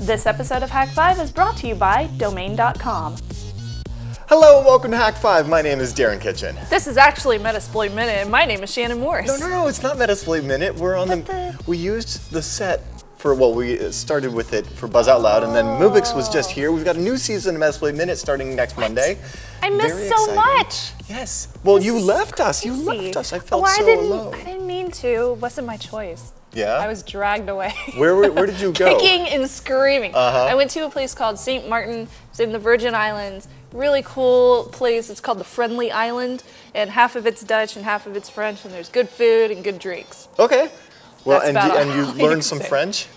This episode of Hak5 is brought to you by Domain.com. Hello and welcome to Hak5. My name is Darren Kitchen. This is actually Metasploit Minute, and my name is Shannon Morris. No, it's not Metasploit Minute. We're on we used the set for, well, we started with it for Buzz Out Loud, and then Mubix was just here. We've got a new season of Metasploit Minute starting next Monday. I missed so much. Yes. Well, you left us. You left us. I felt so alone. I didn't mean to. It wasn't my choice. Yeah? I was dragged away. Where did you go? Kicking and screaming. I went to a place called St. Martin. It's in the Virgin Islands. Really cool place. It's called the Friendly Island, and half of it's Dutch and half of it's French, and there's good food and good drinks. Okay. Well, and you learned some say. French?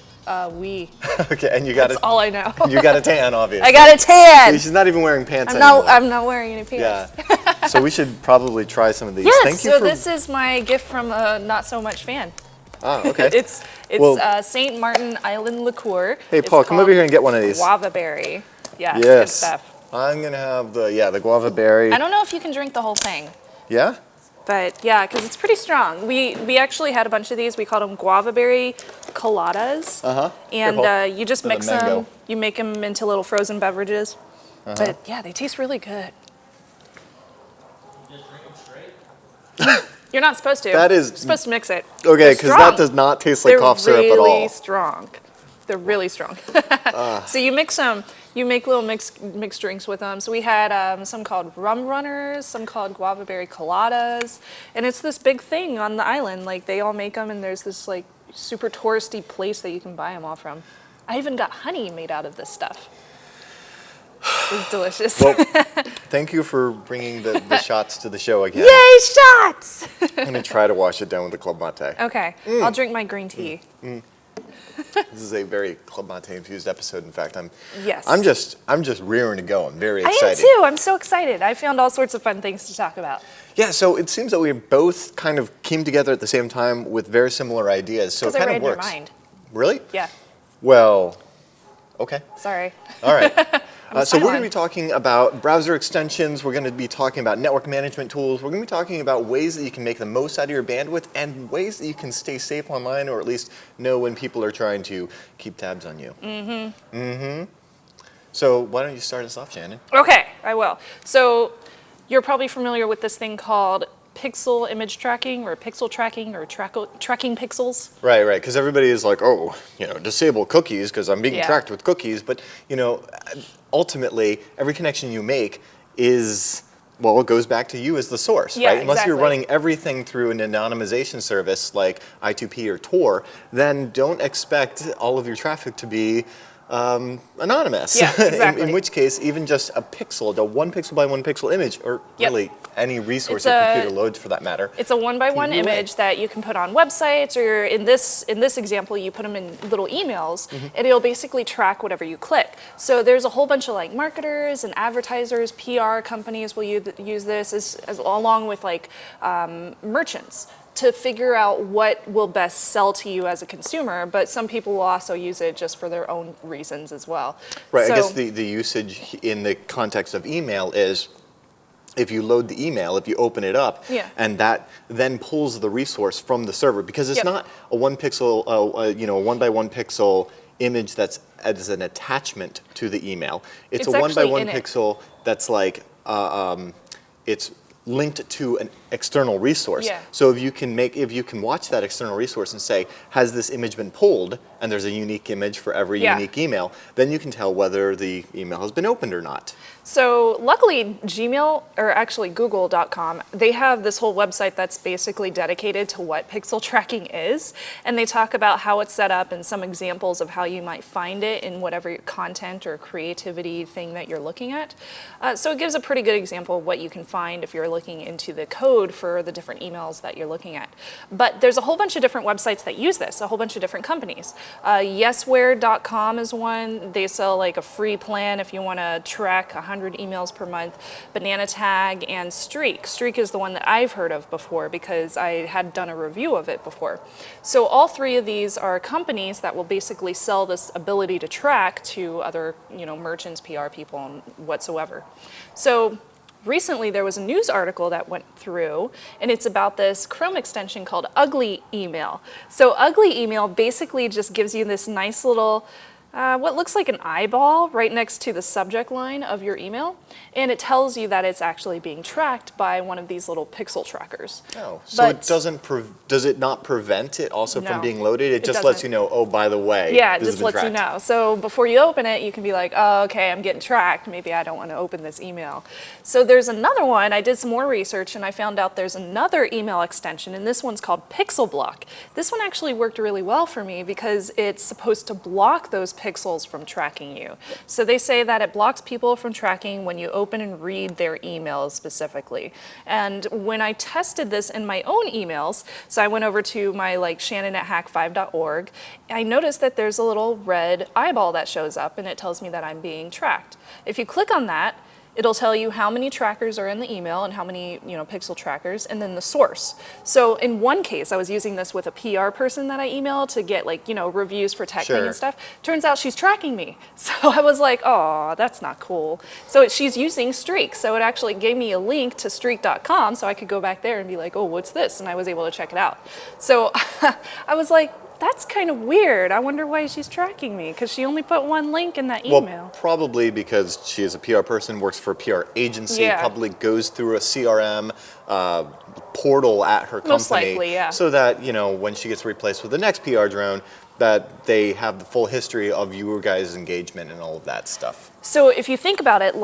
Oui. Okay, and you got That's all I know. You got a tan, obviously. I got a tan. She's not even wearing pants anymore. I'm not wearing any pants. Yeah. So we should probably try some of these. Yes. Thank you So this is my gift from a not so much fan. Ah, okay. It's St. Martin Island liqueur. Hey, Paul, come over here and get one of these. Guava berry. Yeah, yes. good stuff. I'm gonna have the guava berry. I don't know if you can drink the whole thing. Yeah? But yeah, because it's pretty strong. We actually had a bunch of these. We called them guava berry coladas. And you just mix them. You make them into little frozen beverages. But yeah, they taste really good. Just drink them straight? You're not supposed to. That is You're supposed to mix it. Okay, because that does not taste like cough syrup at all. They're really strong. They're really strong. So you mix them. You make little mixed drinks with them. So we had some called rum runners, some called guava berry coladas, and it's this big thing on the island. Like they all make them, and there's this like super touristy place that you can buy them all from. I even got honey made out of this stuff. It's delicious. Well, thank you for bringing the shots to the show again. Yay, shots! I'm gonna try to wash it down with the Club Mate. Okay, I'll drink my green tea. This is a very Club Mate infused episode. In fact, I'm just rearing to go. I'm very excited. I am too. I'm so excited. I found all sorts of fun things to talk about. Yeah, so it seems that we both kind of came together at the same time with very similar ideas. So it kind of works. Your mind. Really? Yeah. Well, okay. Sorry. All right. So we're going to silent. be talking about browser extensions. We're going to be talking about network management tools. We're going to be talking about ways that you can make the most out of your bandwidth and ways that you can stay safe online, or at least know when people are trying to keep tabs on you. So why don't you start us off, Shannon? Okay, I will. So you're probably familiar with this thing called pixel image tracking or pixel tracking or tracking pixels. Right, because everybody is like, oh, disable cookies because I'm being tracked with cookies. But, ultimately, every connection you make is, well, it goes back to you as the source, right? Unless you're running everything through an anonymization service like I2P or Tor, then don't expect all of your traffic to be anonymous. Yeah, exactly. in which case, even just a pixel, a 1 pixel by 1 pixel image, or really any resource your computer loads for that matter. It's a 1-by-1 image that you can put on websites, or in this example, you put them in little emails, and it'll basically track whatever you click. So there's a whole bunch of like marketers and advertisers, PR companies will use this as along with like merchants, to figure out what will best sell to you as a consumer, but some people will also use it just for their own reasons as well. Right, so, I guess the usage in the context of email is if you load the email, if you open it up, and that then pulls the resource from the server, because it's not a 1 pixel, a 1-by-1 pixel image that's as an attachment to the email. It's a 1-by-1 pixel that's like, it's linked to an external resource. So if you can watch that external resource and say, has this image been pulled, and there's a unique image for every unique email, then you can tell whether the email has been opened or not. So luckily Gmail, or actually Google.com, they have this whole website that's basically dedicated to what pixel tracking is, and they talk about how it's set up and some examples of how you might find it in whatever content or creativity thing that you're looking at. So it gives a pretty good example of what you can find if you're looking into the code for the different emails that you're looking at. But there's a whole bunch of different websites that use this, a whole bunch of different companies. Yesware.com is one. They sell like a free plan if you want to track 100 emails per month. Banana Tag and Streak. Streak is the one that I've heard of before because I had done a review of it before. So all three of these are companies that will basically sell this ability to track to other, merchants, PR people, and whatsoever. So recently there was a news article that went through, and it's about this Chrome extension called Ugly Email. So Ugly Email basically just gives you this nice little what looks like an eyeball right next to the subject line of your email, and it tells you that it's actually being tracked by one of these little pixel trackers. Oh, so But it doesn't does it not prevent it also from No, being loaded? It it just lets doesn't. you know, oh, by the way, Yeah, it this has just been lets you tracked. know. So before you open it, you can be like, oh, okay, I'm getting tracked. Maybe I don't want to open this email. So there's another one. I did some more research and I found out there's another email extension, and this one's called Pixel Block. This one actually worked really well for me because it's supposed to block those pixels from tracking you. So they say that it blocks people from tracking when you open and read their emails specifically. And when I tested this in my own emails, so I went over to my Shannon at Hak5.org, I noticed that there's a little red eyeball that shows up and it tells me that I'm being tracked. If you click on that, it'll tell you how many trackers are in the email and how many pixel trackers, and then the source. So in one case, I was using this with a PR person that I emailed to get reviews for tech thing Sure. and stuff. Turns out she's tracking me. So I was like, oh, that's not cool. So she's using Streak. So it actually gave me a link to streak.com so I could go back there and be like, oh, what's this? And I was able to check it out. So I was like, that's kind of weird. I wonder why she's tracking me, because she only put one link in that email. Well, probably because she is a PR person, works for a PR agency, Yeah. probably goes through a CRM portal at her company. Most likely, yeah. So that, when she gets replaced with the next PR drone, that they have the full history of your guys' engagement and all of that stuff. So if you think about it,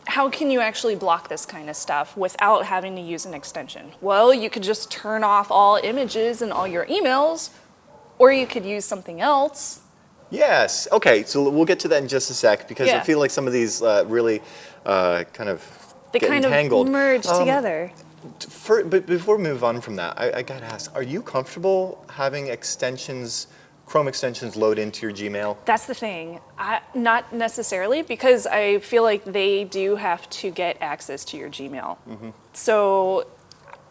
how can you actually block this kind of stuff without having to use an extension? Well, you could just turn off all images in all your emails, or you could use something else. Yes. Okay. So we'll get to that in just a sec because I Yeah. feel like some of these really kind of They get kind entangled. of merge together. But before we move on from that, I gotta ask: are you comfortable having Chrome extensions load into your Gmail? That's the thing. Not necessarily, because I feel like they do have to get access to your Gmail. So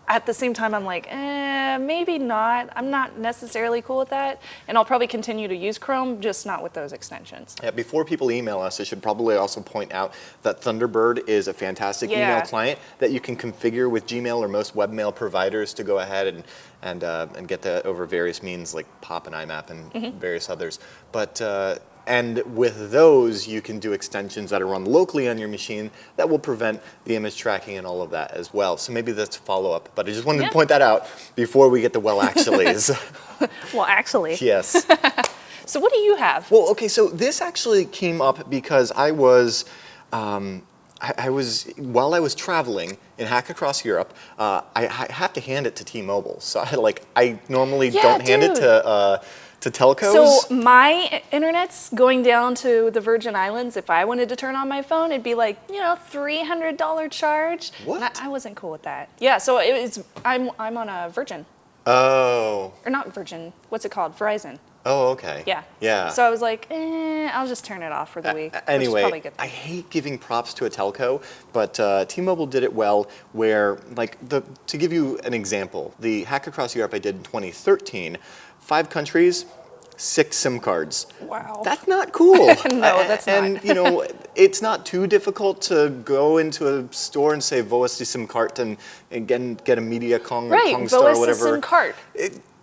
at the same time, I'm like, maybe not. I'm not necessarily cool with that. And I'll probably continue to use Chrome, just not with those extensions. Yeah, before people email us, I should probably also point out that Thunderbird is a fantastic Yeah. email client that you can configure with Gmail or most webmail providers to go ahead and get that over various means like POP and IMAP and various others. But and with those, you can do extensions that are run locally on your machine that will prevent the image tracking and all of that as well. So maybe that's a follow-up. But I just wanted to point that out before we get the well actuallys. Well, actually. Yes. So what do you have? Well, okay, so this actually came up because I was while I was traveling in Hack Across Europe, I have to hand it to T-Mobile. So I normally Yeah, don't hand it dude. to telcos. So my internet's going down to the Virgin Islands. If I wanted to turn on my phone, it'd be like, $300 charge. What? And I wasn't cool with that. Yeah, so I'm on a Virgin. Oh. Or not Virgin, what's it called? Verizon. Oh, okay. Yeah. Yeah. So I was like, I'll just turn it off for the week. Which is probably Anyway, good. I hate giving props to a telco, but T-Mobile did it well where, to give you an example, the Hack Across Europe I did in 2013, 5 countries, 6 SIM cards. Wow. That's not cool. No, that's not. And, it's not too difficult to go into a store and say, "Wo ist die SIM-Karte?" and get a MediaCom or Right, Kongstar Wo or ist die whatever. SIM-Karte?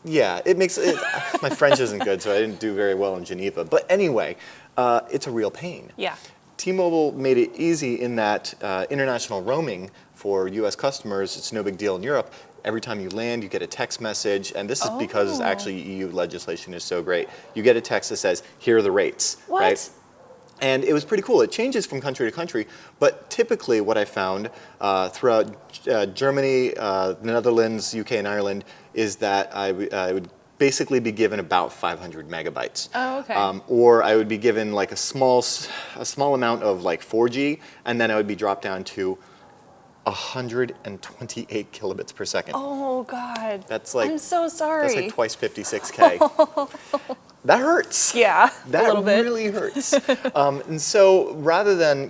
Yeah, it makes it. My French isn't good, so I didn't do very well in Geneva. But anyway, it's a real pain. Yeah. T-Mobile made it easy in that international roaming for U.S. customers, it's no big deal in Europe. Every time you land, you get a text message, and this is because actually EU legislation is so great. You get a text that says, "Here are the rates." What? Right? And it was pretty cool. It changes from country to country, but typically what I found throughout Germany, the Netherlands, UK, and Ireland is that I would basically be given about 500 megabytes. Oh, okay. Or I would be given a small amount of 4G, and then I would be dropped down to 128 kilobits per second. Oh, God. That's I'm so sorry. That's twice 56K. That hurts. Yeah, That a little bit. really hurts. And so rather than,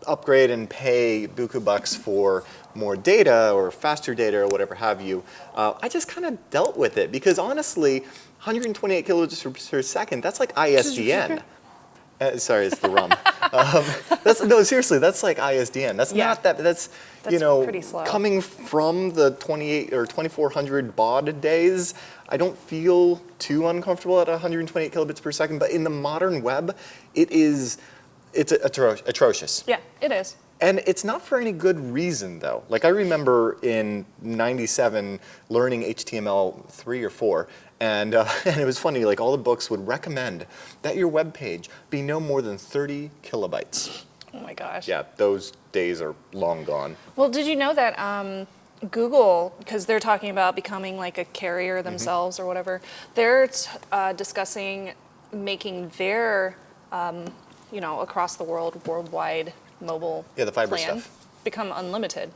upgrade and pay buku bucks for more data or faster data or whatever have you, I just kind of dealt with it because honestly, 128 kilobits per second, that's like ISDN. Sorry, it's the rum. No, seriously, that's like ISDN. That's not that. That's pretty slow. Coming from the 28 or 2400 baud days, I don't feel too uncomfortable at 128 kilobits per second. But in the modern web, it's atrocious. Yeah, it is. And it's not for any good reason, though. Like, I remember in '97 learning HTML3 or 4, and it was funny, like, all the books would recommend that your web page be no more than 30 kilobytes. Oh my gosh. Yeah, those days are long gone. Well, did you know that Google, because they're talking about becoming like a carrier themselves or whatever, they're discussing making their, across the world, worldwide mobile the fiber plan stuff become unlimited.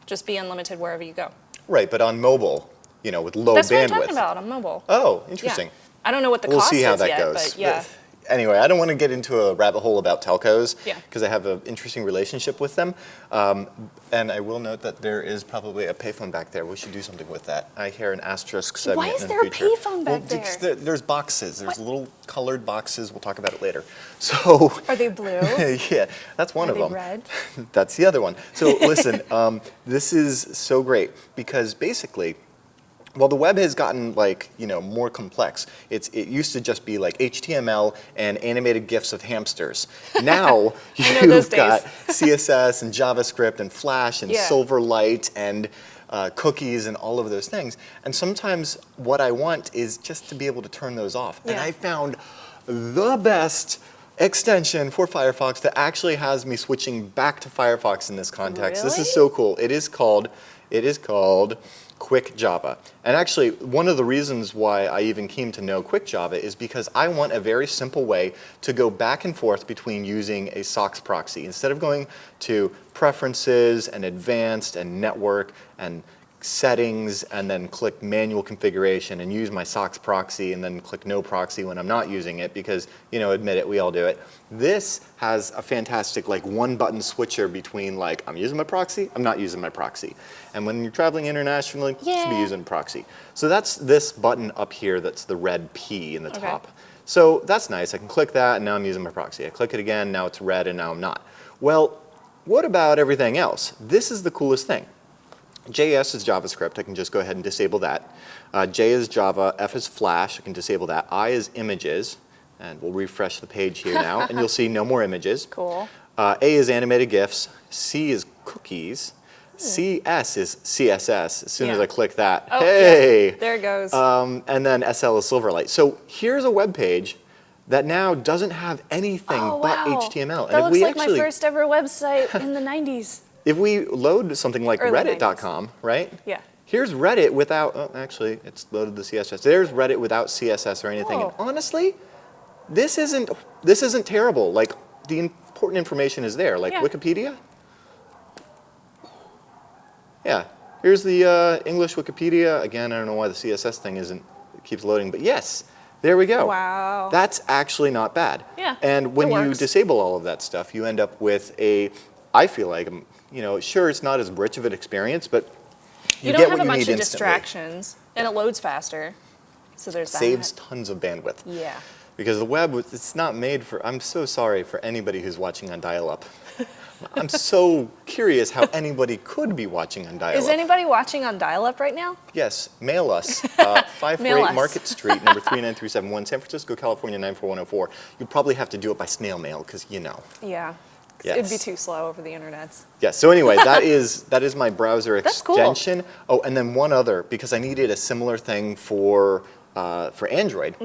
Just be unlimited wherever you go. Right, but on mobile, with low bandwidth. That's what I'm talking about on mobile. Oh, interesting. Yeah. I don't know what the We'll cost see how is that yet, goes. but yeah. Anyway, I don't want to get into a rabbit hole about telcos Yeah. because I have an interesting relationship with them. And I will note that there is probably a payphone back there. We should do something with that. I hear an asterisk segment Why is in there the a future. payphone back there? There's boxes. There's little colored boxes. We'll talk about it later. So Are they blue? yeah, that's one Are of they them. red? That's the other one. So listen, this is so great because basically, well, the web has gotten more complex. It used to just be like HTML and animated GIFs of hamsters. Now you've got CSS and JavaScript and Flash and Silverlight and cookies and all of those things. And sometimes what I want is just to be able to turn those off. Yeah. And I found the best extension for Firefox that actually has me switching back to Firefox in this context. Really? This is so cool. It is called Quick Java. And actually, one of the reasons why I even came to know Quick Java is because I want a very simple way to go back and forth between using a SOCKS proxy. Instead of going to Preferences and Advanced and Network and Settings and then click Manual Configuration and use my SOCKS proxy and then click No Proxy when I'm not using it because, admit it, we all do it. This has a fantastic one-button switcher between I'm using my proxy, I'm not using my proxy. And when you're traveling internationally, you should be using proxy. So that's this button up here that's the red P in the top. So that's nice. I can click that and now I'm using my proxy. I click it again, now it's red and now I'm not. Well, what about everything else? This is the coolest thing. JS is JavaScript. I can just go ahead and disable that. J is Java. F is Flash. I can disable that. I is images. And we'll refresh the page here now. And you'll see no more images. Cool. A is animated GIFs. C is cookies. CS is CSS. As soon as I click that, hey! Yeah. There it goes. And then SL is Silverlight. So here's a web page that now doesn't have anything but HTML. That looks like my first ever website in the 90s. If we load something like Early reddit.com, right? Yeah. Here's Reddit without, actually, it's loaded the CSS. There's Reddit without CSS or anything. And honestly, this isn't terrible. The important information is there. Wikipedia. Yeah. Here's the English Wikipedia. Again, I don't know why the CSS thing keeps loading, but yes, there we go. Wow. That's actually not bad. Yeah. And when you disable all of that stuff, you end up with I feel like, sure, it's not as rich of an experience, but you get what you need instantly. don't have a bunch of distractions, and it loads faster. So there's that. Saves tons of bandwidth. Yeah. Because the web, it's not made for, I'm so sorry for anybody who's watching on dial-up. I'm so curious how anybody could be watching on dial-up. Is anybody watching on dial-up right now? Yes, mail us. 548 Market Street, number 39371, San Francisco, California, 94104. You'd probably have to do it by snail mail, because Yeah. Yes. It'd be too slow over the internet. Yes, so anyway, that is my browser That's extension. Cool. Oh, and then one other, because I needed a similar thing for Android.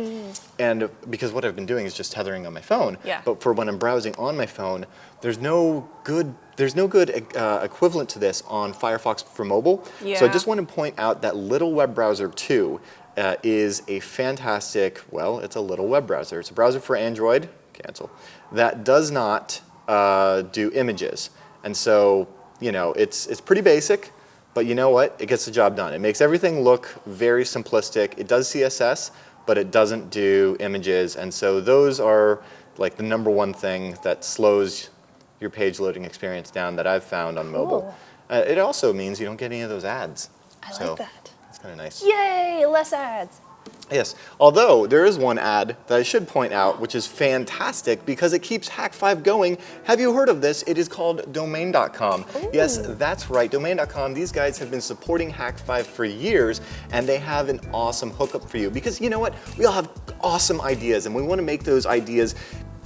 And because what I've been doing is just tethering on my phone. Yeah. But for when I'm browsing on my phone, there's no good equivalent to this on Firefox for mobile. Yeah. So I just want to point out that Little Web Browser 2 is a fantastic, it's a little web browser. It's a browser for Android, cancel, that does not do images. And so, it's pretty basic, but you know what? It gets the job done. It makes everything look very simplistic. It does CSS, but it doesn't do images. And so those are the number one thing that slows your page loading experience down that I've found on mobile. It also means you don't get any of those ads. I like that. It's kind of nice. Yay, less ads. Yes, although there is one ad that I should point out, which is fantastic because it keeps Hak5 going. Have you heard of this? It is called domain.com. Yes, that's right, domain.com. These guys have been supporting Hak5 for years, and they have an awesome hookup for you because you know what? We all have awesome ideas, and we want to make those ideas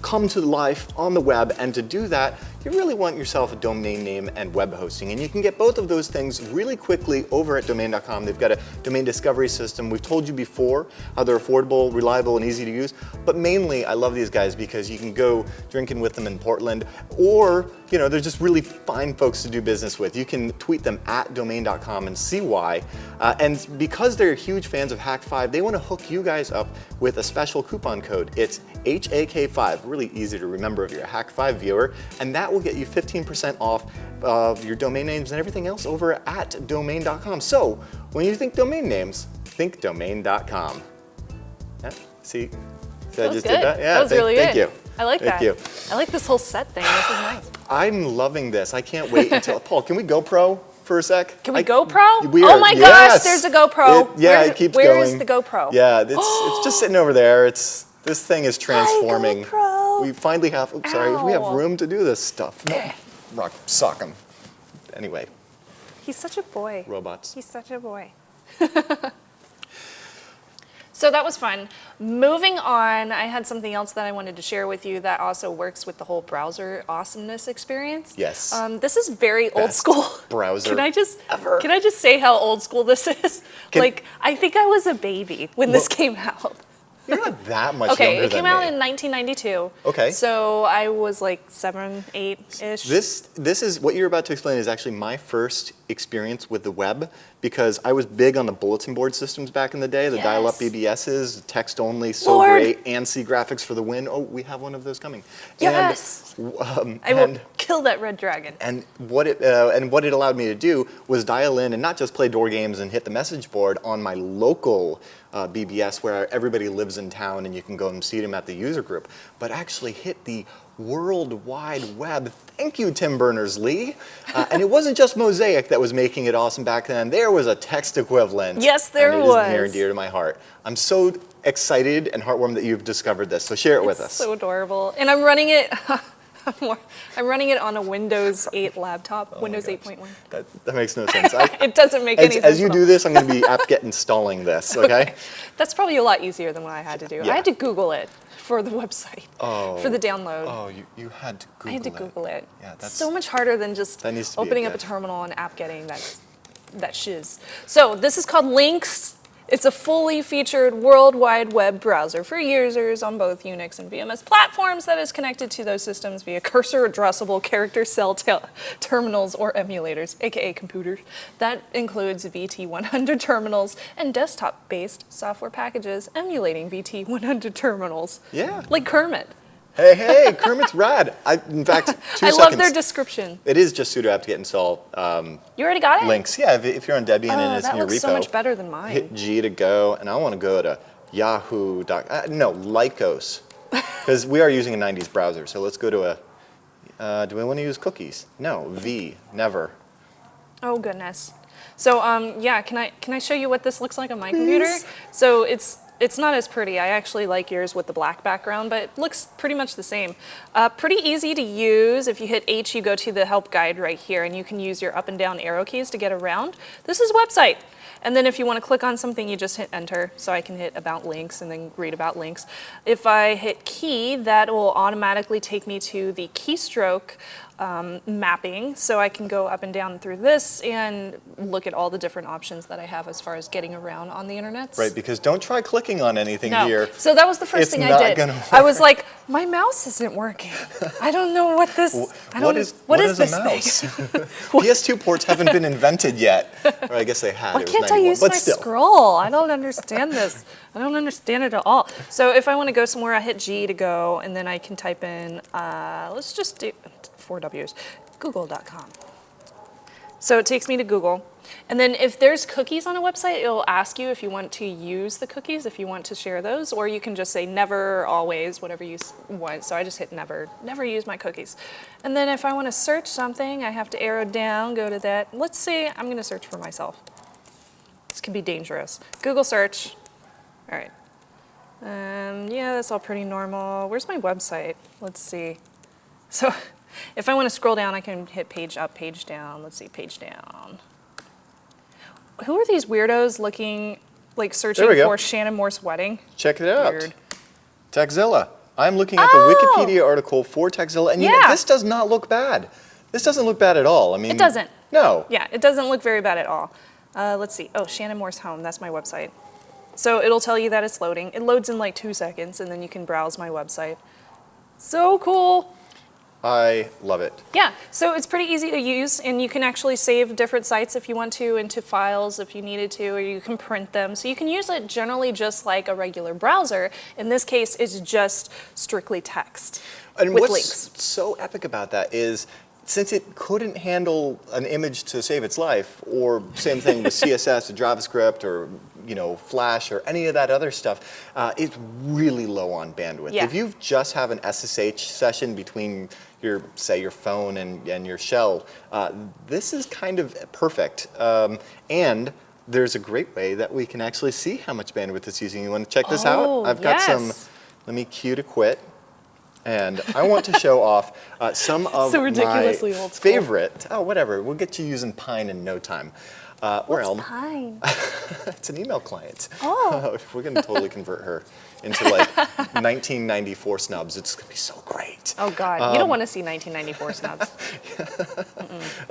come to life on the web, and to do that, you really want yourself a domain name and web hosting. And you can get both of those things really quickly over at domain.com. They've got a domain discovery system. We've told you before how they're affordable, reliable, and easy to use. But mainly, I love these guys because you can go drinking with them in Portland, or they're just really fine folks to do business with. You can tweet them at domain.com and see why. And because they're huge fans of Hak5, they want to hook you guys up with a special coupon code. It's HAK5, really easy to remember if you're a Hak5 viewer, and that will get you 15% off of your domain names and everything else over at domain.com. So when you think domain names, think domain.com. Yeah, see? That I was just good. did that? Yeah, that was really good. Thank you. I like that. Thank you. I like this whole set thing. This is nice. I'm loving this. I can't wait until, Paul, can we GoPro for a sec? Can we GoPro? We oh are, my gosh, yes. there's a GoPro. It keeps where going. Where is the GoPro? Yeah, it's just sitting over there. This thing is transforming. Hi, GoPro. We finally have, oops, sorry, we have Ow. room to do this stuff. No, rock, sock him. Anyway. He's such a boy. Robots. He's such a boy. So that was fun. Moving on, I had something else that I wanted to share with you that also works with the whole browser awesomeness experience. Yes. This is very old Best school. browser Can I just ever. Can I just say how old school this is? I think I was a baby when this came out. You're not that much Okay, younger it came than out me. in 1992. Okay. So I was like 7, 8-ish. This is, what you're about to explain is actually my first experience with the web, because I was big on the bulletin board systems back in the day, the Yes. dial-up BBSs, text only, so Lord. great, ANSI graphics for the win. Oh, we have one of those coming. Yes. I will kill that red dragon. And what it allowed me to do was dial in and not just play door games and hit the message board on my local BBS where everybody lives in town and you can go and see them at the user group, but actually hit the World Wide Web. Thank you, Tim Berners-Lee. And it wasn't just Mosaic that was making it awesome back then. There was a text equivalent. Yes, there and was. It is near and dear to my heart. I'm so excited and heartwarmed that you've discovered this, so share it with us. So adorable. And I'm running it I'm running it on a Windows 8 laptop, Windows 8.1. That makes no sense. It doesn't make any sense. As you do this, I'm going to be apt-get installing this, okay? That's probably a lot easier than what I had to do. Yeah. I had to Google it for the website, for the download. Oh, you had to Google it. I had to Google it. Yeah, that's so much harder than just that needs to be opening up a terminal and apt-getting that shiz. So this is called Lynx. It's a fully featured World Wide Web browser for users on both Unix and VMS platforms that is connected to those systems via cursor addressable character cell terminals or emulators, aka computers. That includes VT100 terminals and desktop-based software packages emulating VT100 terminals. Yeah. Like Kermit. Hey, Kermit's rad. In fact, 2 seconds. I love their description. It is just sudo apt-get install. You already got it? Links. Yeah, if you're on Debian and it's in that your repo. looks so much better than mine. Hit G to go, and I want to go to Yahoo. No, Lycos, because we are using a 90s browser. So let's go to do we want to use cookies? No, V, never. Oh goodness. So yeah, can I show you what this looks like on my computer? So it's not as pretty. I actually like yours with the black background, but it looks pretty much the same. Pretty easy to use. If you hit H, you go to the help guide right here, and you can use your up and down arrow keys to get around. This is a website. And then if you want to click on something, you just hit enter. So I can hit about links and then read about links. If I hit key, that will automatically take me to the keystroke mapping. So I can go up and down through this and look at all the different options that I have as far as getting around on the internet. Right, because don't try clicking on anything here. So that was the first It's thing I not did. gonna work. I was like, my mouse isn't working. I don't know what this. What is this a mouse? thing? PS2 ports haven't been invented yet. Or I guess they had. Why It was can't I 91, use but my still. scroll? I don't understand this. I don't understand it at all. So if I want to go somewhere, I hit G to go, and then I can type in, let's just do 4 W's, google.com. So it takes me to Google. And then if there's cookies on a website, it'll ask you if you want to use the cookies, if you want to share those, or you can just say never, always, whatever you want. So I just hit never use my cookies. And then if I want to search something, I have to arrow down, go to that. Let's say I'm going to search for myself. This can be dangerous. Google search. All right. Yeah, that's all pretty normal. Where's my website? Let's see. So if I want to scroll down, I can hit page up, page down. Let's see, page down. Who are these weirdos looking, like searching for Shannon Morse wedding? Check it out. Weird. Techzilla. I'm looking at the Wikipedia article for Techzilla, and you know, this does not look bad. This doesn't look bad at all. I mean, it doesn't. No. Yeah, it doesn't look very bad at all. Let's see. Oh, Shannon Morse Home. That's my website. So it'll tell you that it's loading. It loads in like 2 seconds, and then you can browse my website. So cool. I love it. Yeah, so it's pretty easy to use, and you can actually save different sites if you want to into files if you needed to, or you can print them. So you can use it generally just like a regular browser. In this case, it's just strictly text and with what's links. So epic about that is, since it couldn't handle an image to save its life, or same thing with CSS or JavaScript or Flash or any of that other stuff, it's really low on bandwidth. Yeah. If you just have an SSH session between your phone and your shell, this is kind of perfect. And there's a great way that we can actually see how much bandwidth it's using. You want to check this out? I've got some. Let me cue to quit. And I want to show off some of my favorite. Oh, whatever. We'll get you using Pine in no time. Or Elm. Pine? It's an email client. Oh. We're going to totally convert her into like 1994 snubs. It's going to be so great. Oh, God. You don't want to see 1994 snubs.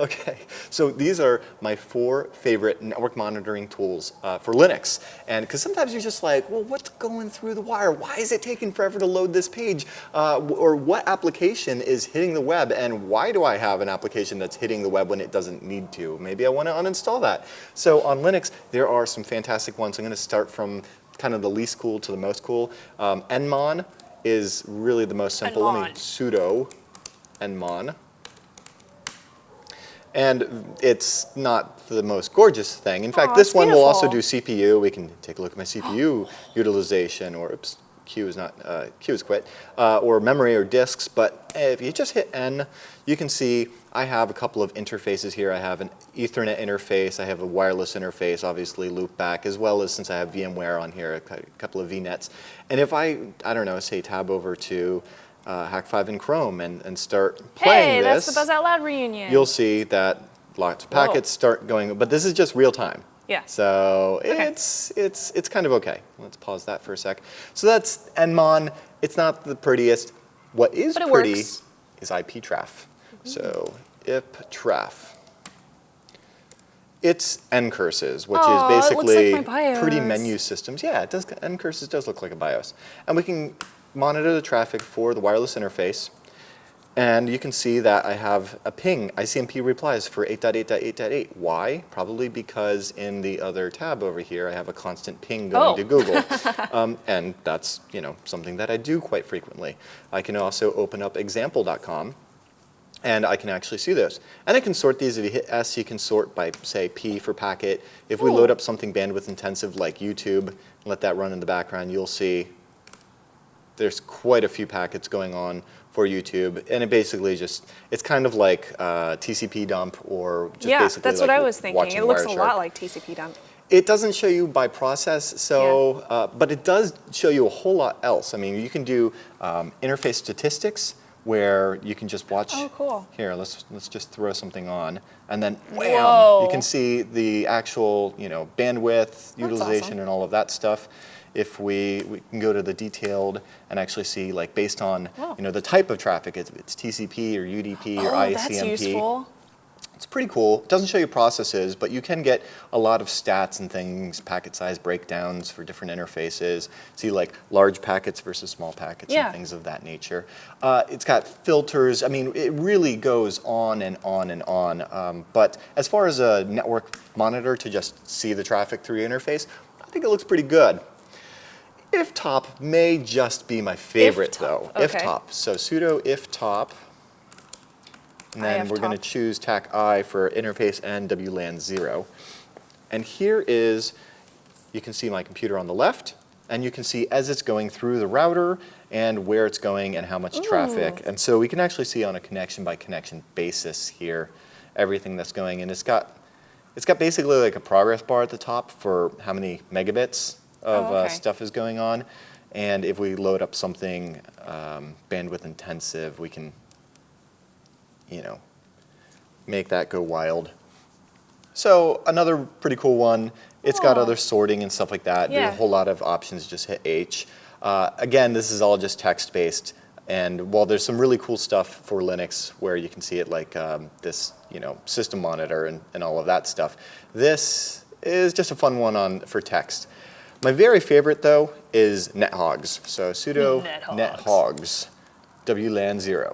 Okay. So these are my 4 favorite network monitoring tools for Linux. And because sometimes you're just like, well, what's going through the wire? Why is it taking forever to load this page? Or what application is hitting the web? And why do I have an application that's hitting the web when it doesn't need to? Maybe I want to uninstall that. So on Linux, there are some fantastic ones. I'm going to start from kind of the least cool to the most cool. Nmon is really the most simple. Let me sudo nmon. And it's not the most gorgeous thing. In fact, this one will also do CPU. We can take a look at my CPU utilization, or oops, Q is quit, or memory or disks. But if you just hit N, you can see I have a couple of interfaces here. I have an Ethernet interface. I have a wireless interface, obviously loopback, as well as, since I have VMware on here, a couple of VNets. And if I don't know, say tab over to Hak5 in Chrome and start playing this. Hey, that's the Buzz Out Loud reunion. You'll see that lots of packets start going, but this is just real time. Yeah. So it's kind of okay. Let's pause that for a sec. So that's Nmon. It's not the prettiest. What is pretty is iptraf. So iptraf. It's ncurses, which is basically like my BIOS. pretty menu systems. Yeah, it does. Ncurses does look like a BIOS, and we can monitor the traffic for the wireless interface. And you can see that I have a ping, ICMP replies for 8.8.8.8. Why? Probably because in the other tab over here, I have a constant ping going to Google. And that's something that I do quite frequently. I can also open up example.com, and I can actually see this. And I can sort these. If you hit S, you can sort by, say, P for packet. If we load up something bandwidth intensive like YouTube and let that run in the background, you'll see there's quite a few packets going on for YouTube, and it basically it's kind of like TCP dump, or just basically that's like what I was thinking. It looks a Wireshark. lot like TCP dump. It doesn't show you by process, so but it does show you a whole lot else. I mean, you can do interface statistics, where you can just watch. Oh, cool. Here, let's just throw something on, and then wham, you can see the actual bandwidth, utilization, and all of that stuff. If we can go to the detailed and actually see, like, based on the type of traffic, it's TCP or UDP or ICMP. That's useful. It's pretty cool. It doesn't show you processes, but you can get a lot of stats and things, packet size breakdowns for different interfaces. See, like, large packets versus small packets and things of that nature. It's got filters. I mean, it really goes on and on and on. But as far as a network monitor to just see the traffic through your interface, I think it looks pretty good. Iftop may just be my favorite, though. Okay. Iftop. So sudo iftop. And then we're going to choose TAC-I for interface and WLAN 0. And here is, you can see my computer on the left, and you can see as it's going through the router and where it's going and how much traffic. And so we can actually see on a connection by connection basis here everything that's going. And it's got basically like a progress bar at the top for how many megabits of stuff is going on. And if we load up something bandwidth intensive, we can, make that go wild. So another pretty cool one. It's got other sorting and stuff like that. Yeah. There's a whole lot of options. Just hit H. Again, this is all just text-based. And while there's some really cool stuff for Linux where you can see it like this, system monitor and all of that stuff, this is just a fun one for text. My very favorite, though, is nethogs. So sudo nethogs, wlan 0.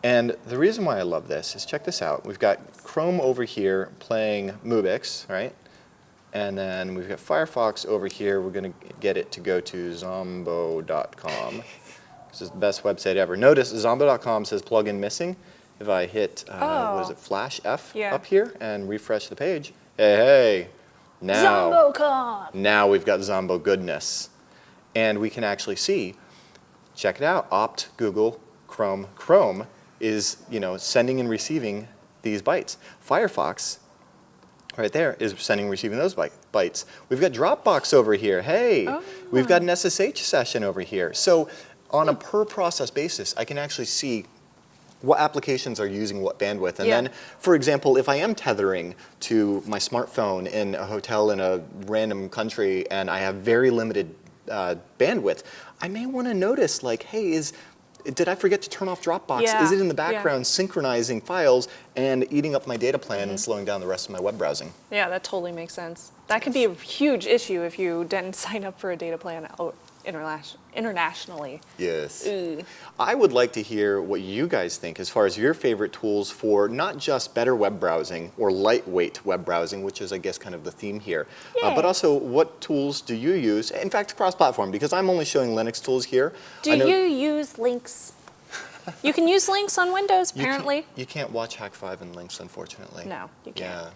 And the reason why I love this is, check this out. We've got Chrome over here playing Mubix, right? And then we've got Firefox over here. We're going to get it to go to zombo.com. This is the best website ever. Notice zombo.com says plugin missing. If I hit, what is it, Flash F up here and refresh the page, hey, now we've got Zombo goodness. And we can actually see, check it out, opt, Google, Chrome. Chrome is, sending and receiving these bytes. Firefox, right there, is sending and receiving those bytes. We've got Dropbox over here. Hey, we've got an SSH session over here. So on a per process basis, I can actually see what applications are using what bandwidth. And then, for example, if I am tethering to my smartphone in a hotel in a random country and I have very limited bandwidth, I may want to notice, like, hey, did I forget to turn off Dropbox? Is it in the background synchronizing files and eating up my data plan and slowing down the rest of my web browsing? Yeah, that totally makes sense. That could be a huge issue if you didn't sign up for a data plan internationally. Yes. I would like to hear what you guys think as far as your favorite tools for not just better web browsing or lightweight web browsing, which is, I guess, kind of the theme here, but also what tools do you use? In fact, cross-platform, because I'm only showing Linux tools here. Do you use links? You can use links on Windows, apparently. You can't watch Hak5 in links, unfortunately. No, you can't. Yeah.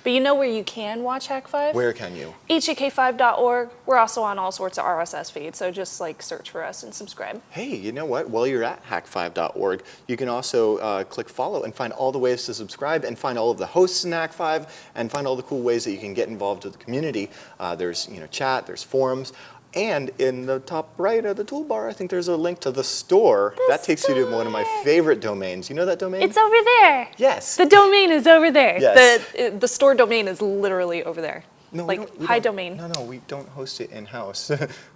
But you know where you can watch Hak5? Where can you? hak5.org. We're also on all sorts of RSS feeds, so just search for us and subscribe. Hey, you know what? While you're at hak5.org, you can also click follow and find all the ways to subscribe and find all of the hosts in Hak5 and find all the cool ways that you can get involved with the community. There's chat, there's forums. And in the top right of the toolbar, I think there's a link to the store. That takes you to one of my favorite domains. You know that domain? It's over there. Yes. The domain is over there. Yes. The store domain is literally over there. No, high domain. No, we don't host it in-house.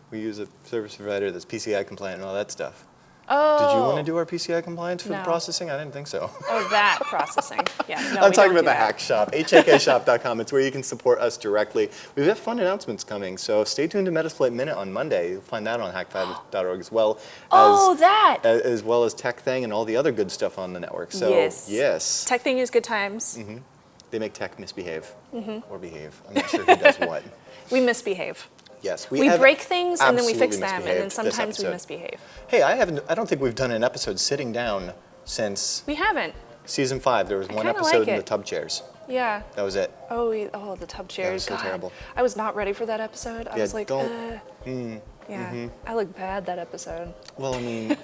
We use a service provider that's PCI compliant and all that stuff. Oh. Did you want to do our PCI compliance for the processing? I didn't think so. Oh, that processing. Yeah, no, I'm talking about the Hack Shop, hakshop.com. It's where you can support us directly. We've got fun announcements coming, so stay tuned to Metasploit Minute on Monday. You'll find that on hak5.org as well. As well as Tech Thing and all the other good stuff on the network. So, yes. Tech Thing is good times. Mm-hmm. They make tech misbehave or behave. I'm not sure who does what. We misbehave. Yes, we break things and then we fix them, and then sometimes we misbehave. Hey, I don't think we've done an episode sitting down since. We haven't. Season 5. There was one episode in the tub chairs. Yeah. That was it. Oh, the tub chairs. That was so terrible. I was not ready for that episode. I was like, Mm-hmm. I looked bad that episode. Well, I mean,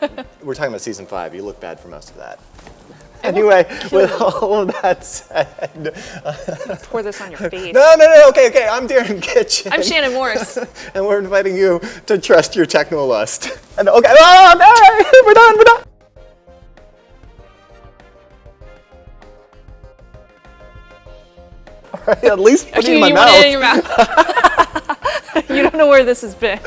we're talking about season 5. You look bad for most of that. Anyway, with all of that said, pour this on your face. No. Okay. I'm Darren Kitchen. I'm Shannon Morris. And we're inviting you to trust your techno lust. And okay, we're done. All right, at least put it in my mouth. You don't know where this has been.